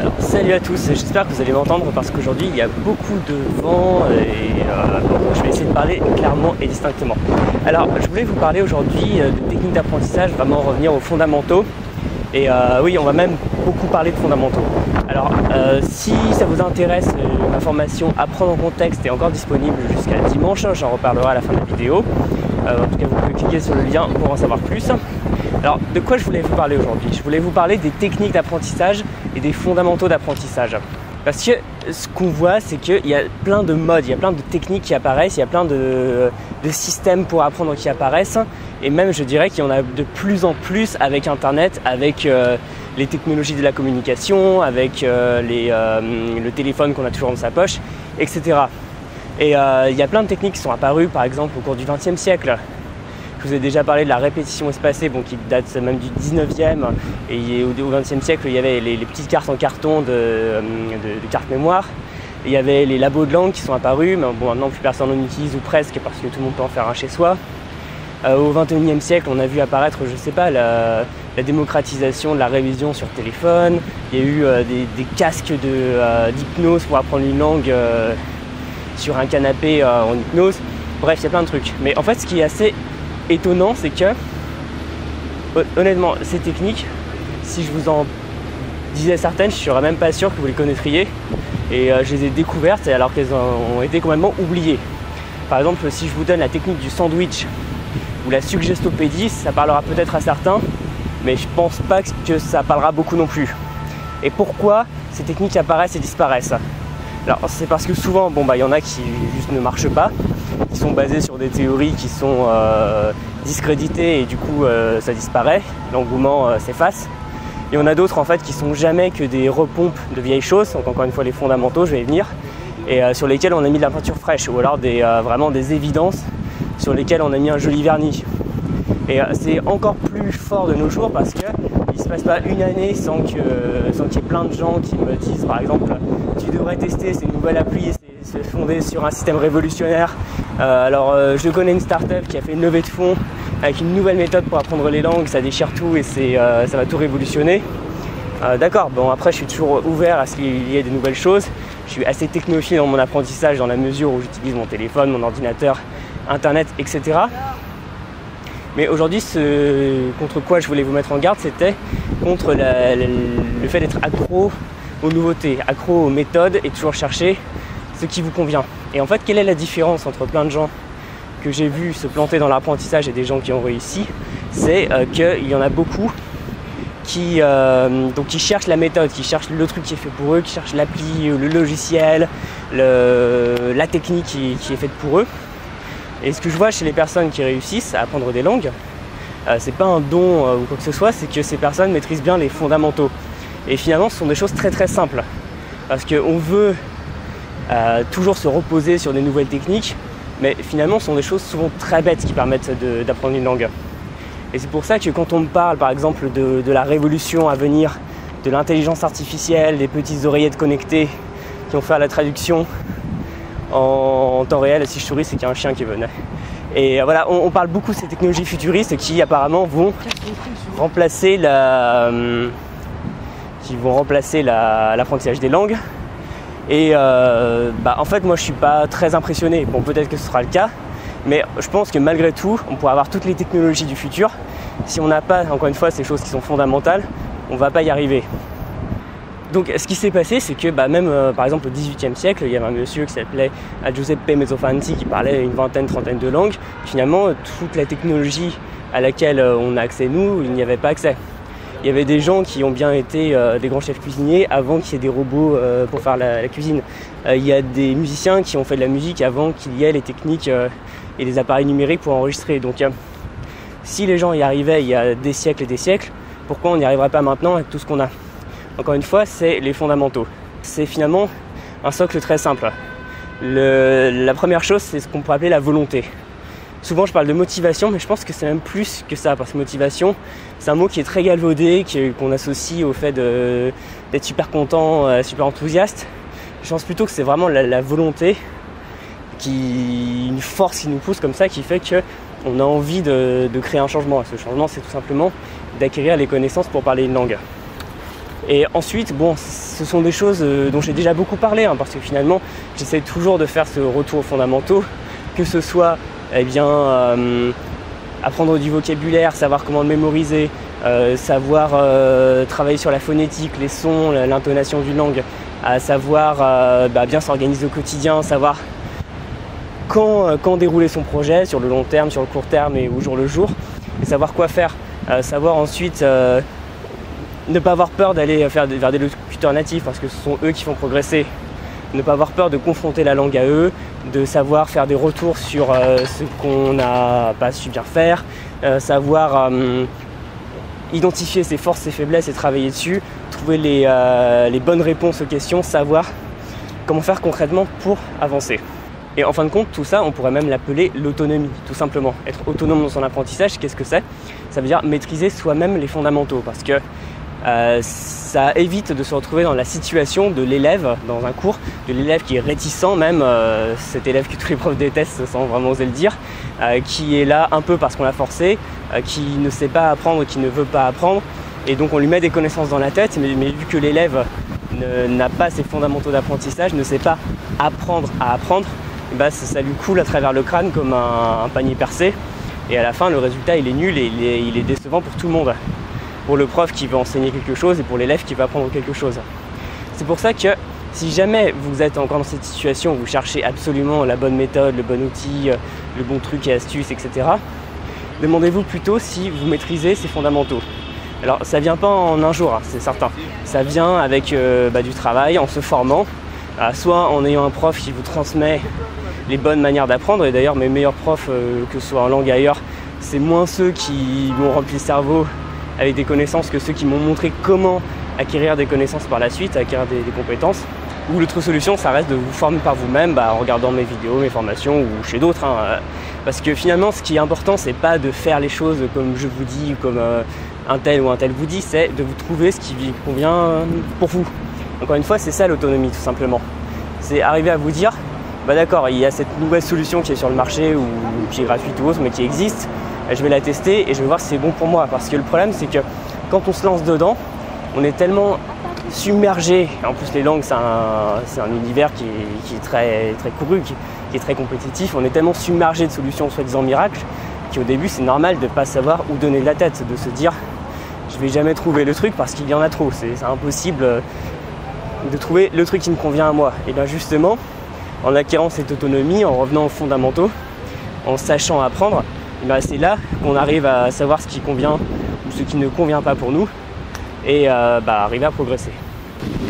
Alors, salut à tous, j'espère que vous allez m'entendre parce qu'aujourd'hui il y a beaucoup de vent et je vais essayer de parler clairement et distinctement. Alors, je voulais vous parler aujourd'hui de techniques d'apprentissage, vraiment revenir aux fondamentaux. Et oui, on va même beaucoup parler de fondamentaux. Alors, si ça vous intéresse, ma formation Apprendre en contexte est encore disponible jusqu'à dimanche, j'en reparlerai à la fin de la vidéo. En tout cas, vous pouvez cliquer sur le lien pour en savoir plus. Alors, de quoi je voulais vous parler aujourd'hui? Je voulais vous parler des techniques d'apprentissage et des fondamentaux d'apprentissage. Parce que ce qu'on voit, c'est qu'il y a plein de modes, il y a plein de techniques qui apparaissent, il y a plein de systèmes pour apprendre qui apparaissent. Et même, je dirais qu'il y en a de plus en plus avec Internet, avec les technologies de la communication, avec le téléphone qu'on a toujours dans sa poche, etc. Et il y a plein de techniques qui sont apparues, par exemple, au cours du XXe siècle. Je vous ai déjà parlé de la répétition espacée, qui date même du 19e. Et au XXe siècle, il y avait les petites cartes en carton de cartes mémoire. Il y avait les labos de langue qui sont apparus, mais bon, maintenant plus personne n'en utilise ou presque parce que tout le monde peut en faire un chez soi. Au XXIe siècle, on a vu apparaître, je sais pas, la démocratisation de la révision sur téléphone. Il y a eu des casques d'hypnose pour apprendre une langue sur un canapé en hypnose. Bref, il y a plein de trucs. Mais en fait, ce qui est assez étonnant, c'est que, honnêtement, ces techniques, si je vous en disais certaines, je ne serais même pas sûr que vous les connaîtriez. Et je les ai découvertes alors qu'elles ont été complètement oubliées. Par exemple, si je vous donne la technique du sandwich ou la suggestopédie, ça parlera peut-être à certains, mais je pense pas que ça parlera beaucoup non plus. Et pourquoi ces techniques apparaissent et disparaissent? Alors c'est parce que souvent, il y en a qui juste ne marchent pas, qui sont basées sur des théories qui sont discréditées et du coup ça disparaît, l'engouement s'efface. Et on a d'autres en fait qui sont jamais que des repompes de vieilles choses, donc encore une fois les fondamentaux, je vais y venir, et sur lesquels on a mis de la peinture fraîche, ou alors vraiment des évidences sur lesquelles on a mis un joli vernis. Et c'est encore plus fort de nos jours parce que il ne se passe pas une année sans qu'il y ait plein de gens qui me disent par exemple tu devrais tester, c'est une nouvelle appli, c'est fondé sur un système révolutionnaire. Je connais une start-up qui a fait une levée de fonds avec une nouvelle méthode pour apprendre les langues, ça déchire tout et ça va tout révolutionner. D'accord, après je suis toujours ouvert à ce qu'il y ait des nouvelles choses. Je suis assez technophile dans mon apprentissage dans la mesure où j'utilise mon téléphone, mon ordinateur, Internet, etc. Mais aujourd'hui, ce contre quoi je voulais vous mettre en garde, c'était contre le fait d'être accro aux nouveautés, accro aux méthodes et toujours chercher ce qui vous convient. Et en fait, quelle est la différence entre plein de gens que j'ai vu se planter dans l'apprentissage et des gens qui ont réussi? C'est qu'il y en a beaucoup qui cherchent la méthode, qui cherchent le truc qui est fait pour eux, qui cherchent l'appli, le logiciel, la technique qui est faite pour eux. Et ce que je vois chez les personnes qui réussissent à apprendre des langues, c'est pas un don ou quoi que ce soit, c'est que ces personnes maîtrisent bien les fondamentaux. Et finalement, ce sont des choses très très simples. Parce qu'on veut toujours se reposer sur des nouvelles techniques, mais finalement, ce sont des choses souvent très bêtes qui permettent d'apprendre une langue. Et c'est pour ça que quand on me parle, par exemple, de la révolution à venir, de l'intelligence artificielle, des petites oreillettes connectées qui vont faire la traduction en temps réel, si je souris, c'est qu'il y a un chien qui venait. Et voilà, on parle beaucoup de ces technologies futuristes qui apparemment vont remplacer l'apprentissage des langues. Et en fait, moi je suis pas très impressionné. Bon, peut-être que ce sera le cas, mais je pense que malgré tout, on pourra avoir toutes les technologies du futur. Si on n'a pas, encore une fois, ces choses qui sont fondamentales, on va pas y arriver. Donc ce qui s'est passé, c'est que même par exemple au XVIIIe siècle, il y avait un monsieur qui s'appelait Giuseppe Mezzofanti qui parlait une vingtaine, trentaine de langues. Finalement, toute la technologie à laquelle on a accès nous, il n'y avait pas accès. Il y avait des gens qui ont bien été des grands chefs cuisiniers avant qu'il y ait des robots pour faire la cuisine. Il y a des musiciens qui ont fait de la musique avant qu'il y ait les techniques et les appareils numériques pour enregistrer. Donc si les gens y arrivaient il y a des siècles et des siècles, pourquoi on n'y arriverait pas maintenant avec tout ce qu'on a? Encore une fois, c'est les fondamentaux. C'est finalement un socle très simple. La première chose, c'est ce qu'on pourrait appeler la volonté. Souvent, je parle de motivation, mais je pense que c'est même plus que ça, parce que motivation, c'est un mot qui est très galvaudé, qu'on associe au fait d'être super content, super enthousiaste. Je pense plutôt que c'est vraiment la volonté, une force qui nous pousse comme ça, qui fait qu'on a envie de créer un changement. Ce changement, c'est tout simplement d'acquérir les connaissances pour parler une langue. Et ensuite, bon, ce sont des choses dont j'ai déjà beaucoup parlé, parce que finalement, j'essaie toujours de faire ce retour aux fondamentaux, que ce soit apprendre du vocabulaire, savoir comment le mémoriser, savoir travailler sur la phonétique, les sons, l'intonation d'une langue, savoir bien s'organiser au quotidien, savoir quand dérouler son projet, sur le long terme, sur le court terme et au jour le jour, et savoir quoi faire, savoir ensuite ne pas avoir peur d'aller vers des locuteurs natifs parce que ce sont eux qui font progresser. Ne pas avoir peur de confronter la langue à eux, de savoir faire des retours sur ce qu'on n'a pas su bien faire, savoir identifier ses forces, ses faiblesses et travailler dessus, trouver les bonnes réponses aux questions, savoir comment faire concrètement pour avancer. Et en fin de compte, tout ça, on pourrait même l'appeler l'autonomie, tout simplement. Être autonome dans son apprentissage, qu'est-ce que c'est? Ça veut dire maîtriser soi-même les fondamentaux, parce que ça évite de se retrouver dans la situation de l'élève dans un cours, de l'élève qui est réticent même, cet élève que tous les profs détestent sans vraiment oser le dire, qui est là un peu parce qu'on l'a forcé, qui ne sait pas apprendre, qui ne veut pas apprendre, et donc on lui met des connaissances dans la tête, mais vu que l'élève n'a pas ses fondamentaux d'apprentissage, ne sait pas apprendre à apprendre, ça lui coule à travers le crâne comme un panier percé, et à la fin le résultat il est nul et il est décevant pour tout le monde. Pour le prof qui veut enseigner quelque chose et pour l'élève qui veut apprendre quelque chose. C'est pour ça que si jamais vous êtes encore dans cette situation où vous cherchez absolument la bonne méthode, le bon outil, le bon truc et astuce, etc., demandez-vous plutôt si vous maîtrisez ces fondamentaux. Alors ça vient pas en un jour, c'est certain. Ça vient avec du travail, en se formant, soit en ayant un prof qui vous transmet les bonnes manières d'apprendre, et d'ailleurs mes meilleurs profs, que ce soit en langue ailleurs, c'est moins ceux qui m'ont rempli le cerveau avec des connaissances que ceux qui m'ont montré comment acquérir des connaissances par la suite, acquérir des compétences. Ou l'autre solution, ça reste de vous former par vous-même en regardant mes vidéos, mes formations ou chez d'autres. Parce que finalement, ce qui est important, c'est pas de faire les choses comme je vous dis ou comme un tel ou un tel vous dit, c'est de vous trouver ce qui convient pour vous. Encore une fois, c'est ça l'autonomie, tout simplement. C'est arriver à vous dire, d'accord, il y a cette nouvelle solution qui est sur le marché ou qui est gratuite ou autre, mais qui existe. Je vais la tester et je vais voir si c'est bon pour moi. Parce que le problème, c'est que quand on se lance dedans, on est tellement submergé. En plus, les langues, c'est un univers qui est très, très couru, qui est très compétitif. On est tellement submergé de solutions soi-disant miracles qu'au début, c'est normal de ne pas savoir où donner de la tête, de se dire je vais jamais trouver le truc parce qu'il y en a trop. C'est impossible de trouver le truc qui me convient à moi. Et bien justement, en acquérant cette autonomie, en revenant aux fondamentaux, en sachant apprendre, c'est là qu'on arrive à savoir ce qui convient ou ce qui ne convient pas pour nous et arriver à progresser.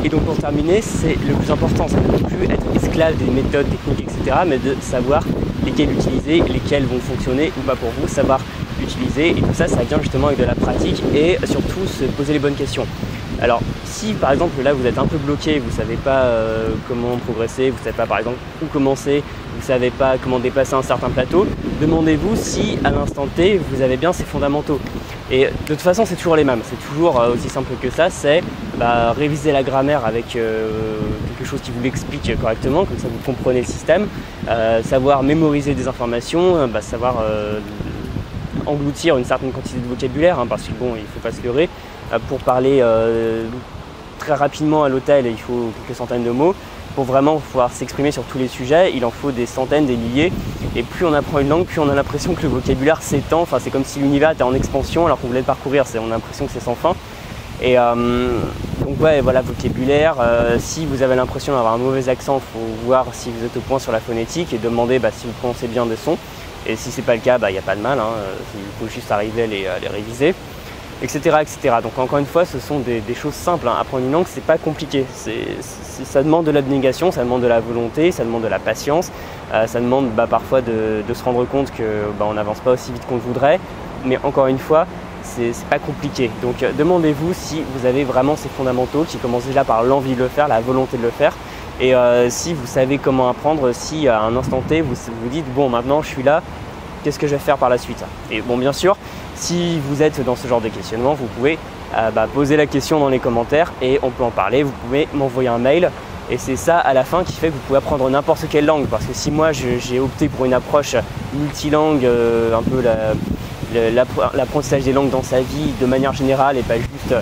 Et donc pour terminer, c'est le plus important, ça ne peut plus être esclave des méthodes, techniques, etc., mais de savoir lesquelles utiliser, lesquelles vont fonctionner ou pas pour vous, savoir utiliser, et tout ça, ça vient justement avec de la pratique et surtout se poser les bonnes questions. Alors si par exemple là vous êtes un peu bloqué, vous ne savez pas comment progresser, vous ne savez pas par exemple où commencer, vous ne savez pas comment dépasser un certain plateau, demandez-vous si à l'instant T vous avez bien ces fondamentaux. Et de toute façon c'est toujours les mêmes, c'est toujours aussi simple que ça, c'est réviser la grammaire avec quelque chose qui vous l'explique correctement, comme ça vous comprenez le système, savoir mémoriser des informations, savoir engloutir une certaine quantité de vocabulaire, parce que bon, il ne faut pas se leurrer. Pour parler très rapidement à l'hôtel, il faut quelques centaines de mots. Pour vraiment pouvoir s'exprimer sur tous les sujets, il en faut des centaines, des milliers. Et plus on apprend une langue, plus on a l'impression que le vocabulaire s'étend. Enfin, c'est comme si l'univers était en expansion alors qu'on voulait le parcourir. On a l'impression que c'est sans fin. Et donc ouais, voilà, vocabulaire. Si vous avez l'impression d'avoir un mauvais accent, il faut voir si vous êtes au point sur la phonétique et demander si vous prononcez bien des sons. Et si c'est pas le cas, il n'y a pas de mal. Il faut juste arriver à les réviser. Etc., etc. Donc encore une fois, ce sont des choses simples. Apprendre une langue, c'est pas compliqué. Ça demande de l'abnégation, ça demande de la volonté, ça demande de la patience, ça demande parfois de se rendre compte qu'on n'avance pas aussi vite qu'on le voudrait. Mais encore une fois, c'est pas compliqué. Donc demandez-vous si vous avez vraiment ces fondamentaux qui commencent déjà par l'envie de le faire, la volonté de le faire. Et si vous savez comment apprendre, si à un instant T, vous dites bon, maintenant je suis là, qu'est-ce que je vais faire par la suite? Et bon, bien sûr, si vous êtes dans ce genre de questionnement, vous pouvez poser la question dans les commentaires et on peut en parler. Vous pouvez m'envoyer un mail et c'est ça à la fin qui fait que vous pouvez apprendre n'importe quelle langue. Parce que si moi j'ai opté pour une approche multilangue, un peu l'apprentissage des langues dans sa vie de manière générale et pas juste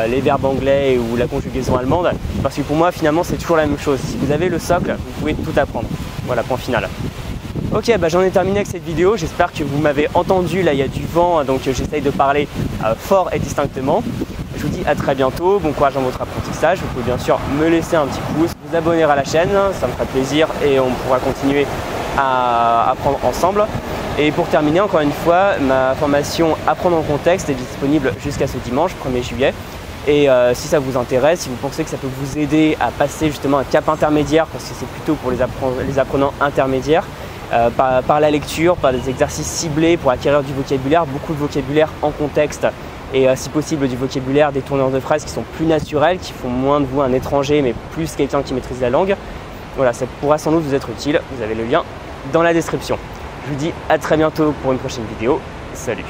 les verbes anglais ou la conjugaison allemande, parce que pour moi finalement c'est toujours la même chose. Si vous avez le socle, vous pouvez tout apprendre. Voilà, point final. Ok, j'en ai terminé avec cette vidéo, j'espère que vous m'avez entendu, là il y a du vent, donc j'essaye de parler fort et distinctement. Je vous dis à très bientôt, bon courage dans votre apprentissage, vous pouvez bien sûr me laisser un petit pouce, vous abonner à la chaîne, ça me ferait plaisir et on pourra continuer à apprendre ensemble. Et pour terminer, encore une fois, ma formation Apprendre en contexte est disponible jusqu'à ce dimanche, 1er juillet. Et si ça vous intéresse, si vous pensez que ça peut vous aider à passer justement un cap intermédiaire, parce que c'est plutôt pour les apprenants intermédiaires, par la lecture, par des exercices ciblés pour acquérir du vocabulaire, beaucoup de vocabulaire en contexte et si possible du vocabulaire, des tournures de phrases qui sont plus naturels, qui font moins de vous un étranger mais plus quelqu'un qui maîtrise la langue. Voilà, ça pourra sans doute vous être utile, vous avez le lien dans la description. Je vous dis à très bientôt pour une prochaine vidéo, salut!